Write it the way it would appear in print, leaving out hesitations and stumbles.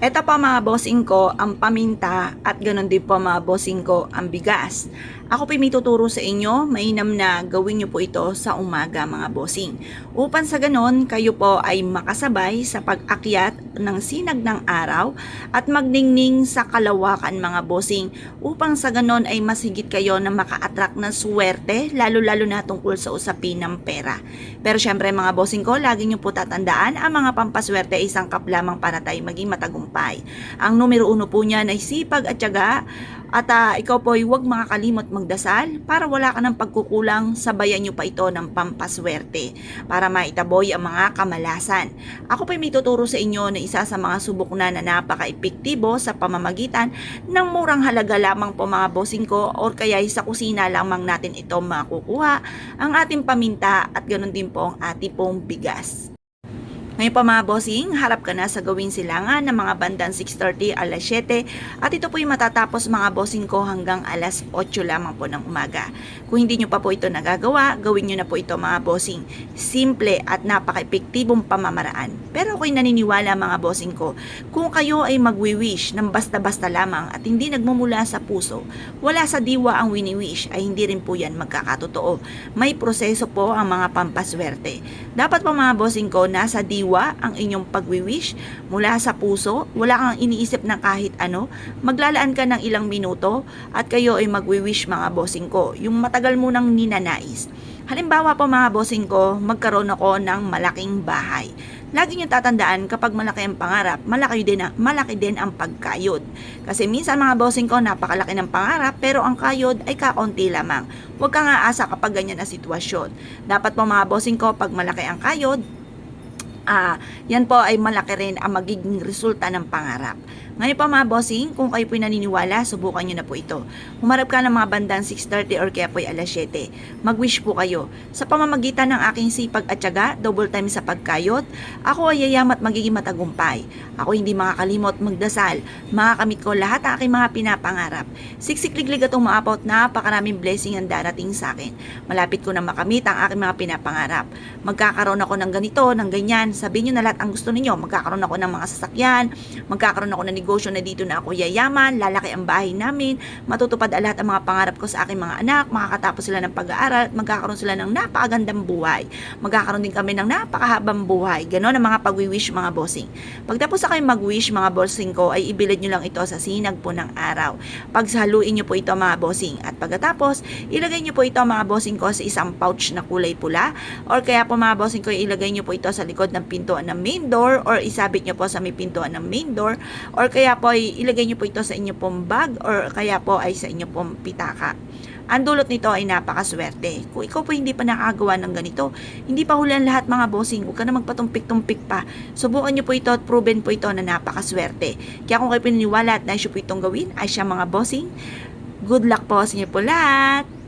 Eto pa mga bossing ko, ang paminta at ganoon din po mga bossing ko, ang bigas. Ako po may tuturo sa inyo, mainam na gawin nyo po ito sa umaga mga bossing. Upang sa ganon, kayo po ay makasabay sa pag-akyat ng sinag ng araw at magningning sa kalawakan mga bossing. Upang sa ganon ay masigit kayo na maka-attract ng swerte, lalo-lalo na tungkol sa usapin ng pera. Pero syempre mga bossing ko, lagi nyo po tatandaan, ang mga pampaswerte ay isang kap lamang para tayo maging matagumpay. Ang numero 1 po niyan ay sipag at tiyaga. At ikaw po ay huwag makakalimot magdasal para wala ka ng pagkukulang, sabayan nyo pa ito ng pampaswerte para maitaboy ang mga kamalasan. Ako po ay may tuturo sa inyo na isa sa mga subok na napaka-epektibo sa pamamagitan ng murang halaga lamang po mga bossing ko, or kaya sa kusina lamang natin ito makukuha ang ating paminta at ganoon din po ang ating pong bigas. Ngayon pa mga bossing, harap ka na sa gawin silangan ng mga bandang 6:30 alas 7 at ito po yung matatapos mga bossing ko hanggang alas 8 lamang po ng umaga. Kung hindi nyo pa po ito nagagawa, gawin nyo na po ito mga bossing. Simple at napaka-epektibong pamamaraan. Pero ako'y naniniwala mga bossing ko, kung kayo ay magwi-wish ng basta-basta lamang at hindi nagmumula sa puso, wala sa diwa ang wini-wish, ay hindi rin po yan magkakatotoo. May proseso po ang mga pampaswerte. Dapat po mga bossing ko, nasa diwa ang inyong pagwi-wish mula sa puso, wala kang iniisip na kahit ano, maglalaan ka ng ilang minuto at kayo ay magwi-wish mga bossing ko, yung matagal mo nang ninanais. Halimbawa po mga bossing ko, magkaroon ako ng malaking bahay. Lagi niyo tatandaan, kapag malaki ang pangarap, malaki din ang pagkayod. Kasi minsan mga bossing ko, napakalaki ng pangarap pero ang kayod ay kakaunti lamang. Huwag kang aasa kapag ganyan na sitwasyon. Dapat po mga bossing ko, pag malaki ang kayod, yan po ay malaki rin ang magiging resulta ng pangarap. Ngayon pa mga bossing, kung kayo po'y naniniwala, subukan nyo na po ito. Humarap ka ng mga bandang 6:30 or kaya po'y alas 7. Mag-wish po kayo. Sa pamamagitan ng aking sipag at tiyaga, double time sa pagkayod, ako ay yayam at magiging matagumpay. Ako hindi makakalimot magdasal. Makakamit ko lahat ang aking mga pinapangarap. Siksikliglig at umaapot, napakaraming blessing ang darating sa akin. Malapit ko na makamit ang aking mga pinapangarap. Magkakaroon ako ng ganito, ng ganyan. Sabihin nyo na lahat ang gusto ninyo. Magkakaroon ako ng mga sasakyan, magkakaroon ako ng negosyo na dito na ako yayaman, lalaki ang bahay namin, matutupad lahat ang mga pangarap ko sa aking mga anak, makakatapos sila ng pag-aaral at magkakaroon sila ng napakagandang buhay. Magkakaroon din kami ng napakahabang buhay. Ganon ang mga pag-wish mga bossing. Pagtapos na kayo mag-wish mga bossing ko, ay ibilad nyo lang ito sa sinag po ng araw. Pagsaluin nyo po ito mga bossing. At pagkatapos, ilagay nyo po ito mga bossing ko sa isang pouch na kulay pula, or kaya po mga bossing ko, ilagay nyo po ito sa likod ng pintuan ng main door, or isabit nyo po sa may pintuan ng main door, or kaya po ay ilagay nyo po ito sa inyo pong bag, or kaya po ay sa inyo pong pitaka. Ang dulot nito ay napakaswerte. Kung ikaw po hindi pa nakagawa ng ganito, hindi pa hulan lahat mga bossing, huwag ka na magpatumpik-tumpik pa. Subukan nyo po ito at proven po ito na napakaswerte. Kaya kung kayo pininiwala at nais po itong gawin, ay siya mga bossing, good luck po sa inyo po lahat!